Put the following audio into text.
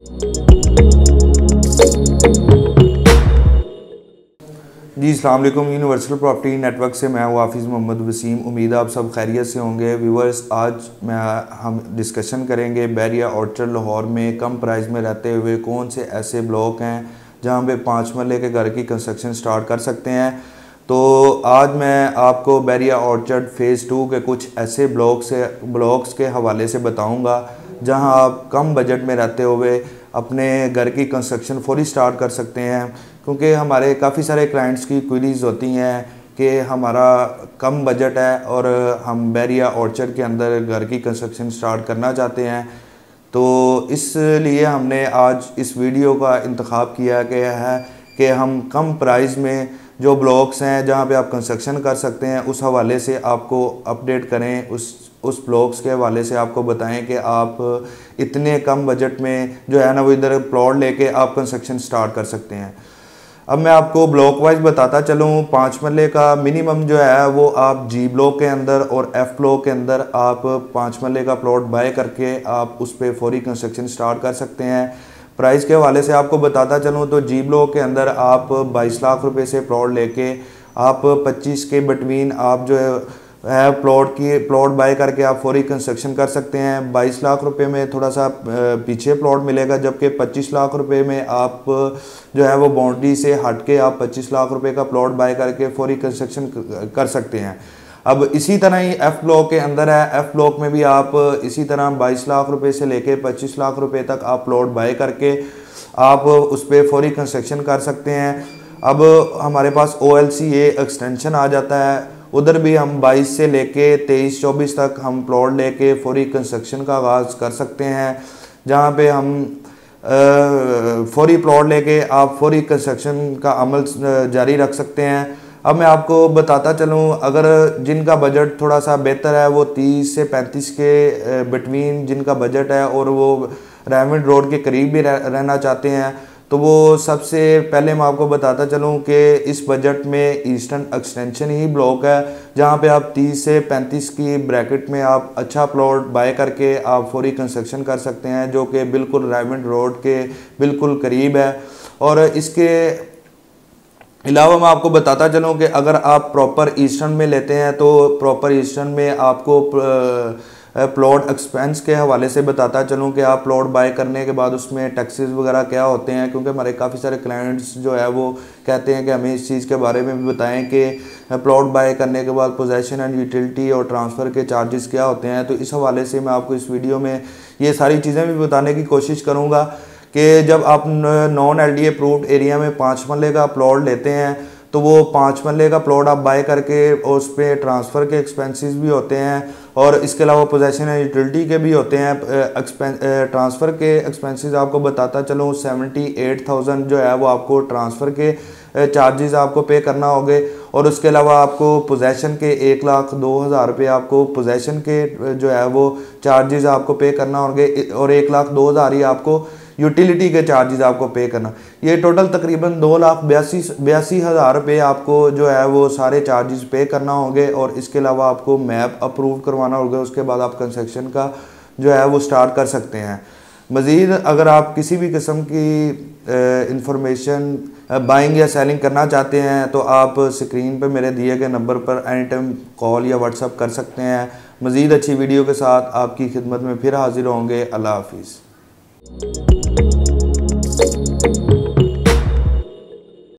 जी अस्सलाम वालेकुम। Universal property network से मैं हूँ हाफिज़ मोहम्मद वसीम। उम्मीद है आप सब खैरियत से होंगे। व्यूवर्स, आज हम डिस्कशन करेंगे बैरिया ऑर्चर्ड लाहौर में कम प्राइस में रहते हुए कौन से ऐसे ब्लॉक हैं जहाँ पे 5 मरले के घर की कंस्ट्रक्शन स्टार्ट कर सकते हैं। तो आज मैं आपको बैरिया ऑर्चर्ड फ़ेज़ 2 के कुछ ऐसे ब्लॉक्स के हवाले से बताऊँगा जहाँ आप कम बजट में रहते हुए अपने घर की कंस्ट्रक्शन फौरी स्टार्ट कर सकते हैं। क्योंकि हमारे काफ़ी सारे क्लाइंट्स की क्वेरीज़ होती हैं कि हमारा कम बजट है और हम बैरिया ऑर्चर्ड के अंदर घर की कंस्ट्रक्शन स्टार्ट करना चाहते हैं। तो इसलिए हमने आज इस वीडियो का इंतखाब किया गया है कि हम कम प्राइस में जो ब्लॉक्स हैं जहां पे आप कंस्ट्रक्शन कर सकते हैं उस हवाले से आपको अपडेट करें। उस ब्लॉक्स के हवाले से आपको बताएं कि आप इतने कम बजट में जो है ना वो इधर प्लॉट लेके आप कंस्ट्रक्शन स्टार्ट कर सकते हैं। अब मैं आपको ब्लॉक वाइज बताता चलूँ। 5 मरले का मिनिमम जो है वो आप जी ब्लॉक के अंदर और एफ ब्लॉक के अंदर आप 5 मरले का प्लॉट बाय करके आप उस पर फौरी कंस्ट्रक्शन स्टार्ट कर सकते हैं। प्राइस के हवाले से आपको बताता चलूँ तो जी ब्लॉक के अंदर आप 22 लाख रुपए से प्लॉट लेके आप 25 के बिटवीन आप जो है प्लॉट बाय करके आप फौरी कंस्ट्रक्शन कर सकते हैं। 22 लाख रुपए में थोड़ा सा पीछे प्लॉट मिलेगा, जबकि 25 लाख रुपए में आप जो है वो बाउंड्री से हट के आप 25 लाख रुपए का प्लॉट बाय करके फौरी कंस्ट्रक्शन कर सकते हैं। अब इसी तरह ही एफ ब्लॉक के अंदर है। एफ ब्लॉक में भी आप इसी तरह 22 लाख रुपए से लेके 25 लाख रुपए तक आप प्लॉट बाय करके आप उस पर फौरी कंस्ट्रक्शन कर सकते हैं। अब हमारे पास OLCA एक्सटेंशन आ जाता है, उधर भी हम 22 से लेके 23-24 तक हम प्लॉट लेके फौरी कंस्ट्रक्शन का आगाज़ कर सकते हैं, जहाँ पे हम फौरी प्लॉट लेके आप फौरी कंस्ट्रक्शन का अमल जारी रख सकते हैं। अब मैं आपको बताता चलूँ, अगर जिनका बजट थोड़ा सा बेहतर है वो 30 से 35 के बिटवीन जिनका बजट है और वो रेमंड रोड के करीब भी रहना चाहते हैं, तो वो सबसे पहले मैं आपको बताता चलूँ कि इस बजट में ईस्टर्न एक्सटेंशन ही ब्लॉक है, जहाँ पे आप 30 से 35 की ब्रैकेट में आप अच्छा प्लॉट बाय करके आप फौरी कंस्ट्रक्शन कर सकते हैं, जो कि बिल्कुल रेमंड रोड के बिल्कुल करीब है। और इसके अलावा मैं आपको बताता चलूँ कि अगर आप प्रॉपर ईस्टर्न में लेते हैं तो प्रॉपर ईस्टर्न में आपको प्लॉट एक्सपेंस के हवाले से बताता चलूँ कि आप प्लॉट बाय करने के बाद उसमें टैक्सेस वगैरह क्या होते हैं, क्योंकि हमारे काफ़ी सारे क्लाइंट्स जो है वो कहते हैं कि हमें इस चीज़ के बारे में भी बताएं कि प्लॉट बाय करने के बाद पोजेसन एंड यूटिलिटी और ट्रांसफ़र के चार्जेस क्या होते हैं। तो इस हवाले से मैं आपको इस वीडियो में ये सारी चीज़ें भी बताने की कोशिश करूँगा कि जब आप नॉन LDA अप्रूव्ड एरिया में 5 मरले का प्लॉट लेते हैं तो वो 5 मरले का प्लॉट आप बाय करके उस पर ट्रांसफ़र के एक्सपेंसेस भी होते हैं और इसके अलावा पोजेसन एंड यूटिलिटी के भी होते हैं। ट्रांसफ़र के एक्सपेंसेस आपको बताता चलूँ 78,000 जो है वो आपको ट्रांसफ़र के चार्जेस आपको पे करना होंगे, और उसके अलावा आपको पोजेसन के 1,02,000 रुपये आपको पोजेसन के जो है वो चार्जेस आपको पे करना होंगे, और 1,02,000 ही आपको यूटिलिटी के चार्जेस आपको पे करना। ये टोटल तकरीबन 2,82,000 रुपये आपको जो है वो सारे चार्जेस पे करना होंगे, और इसके अलावा आपको मैप अप्रूव करवाना होगा। उसके बाद आप कंस्ट्रक्शन का जो है वो स्टार्ट कर सकते हैं। मज़ीद अगर आप किसी भी किस्म की इंफॉर्मेशन बाइंग या सेलिंग करना चाहते हैं तो आप स्क्रीन पर मेरे दिए गए नंबर पर एनी टाइम कॉल या व्हाट्सअप कर सकते हैं। मज़ीद अच्छी वीडियो के साथ आपकी खिदमत में फिर हाजिर होंगे। अल्लाह हाफिज़।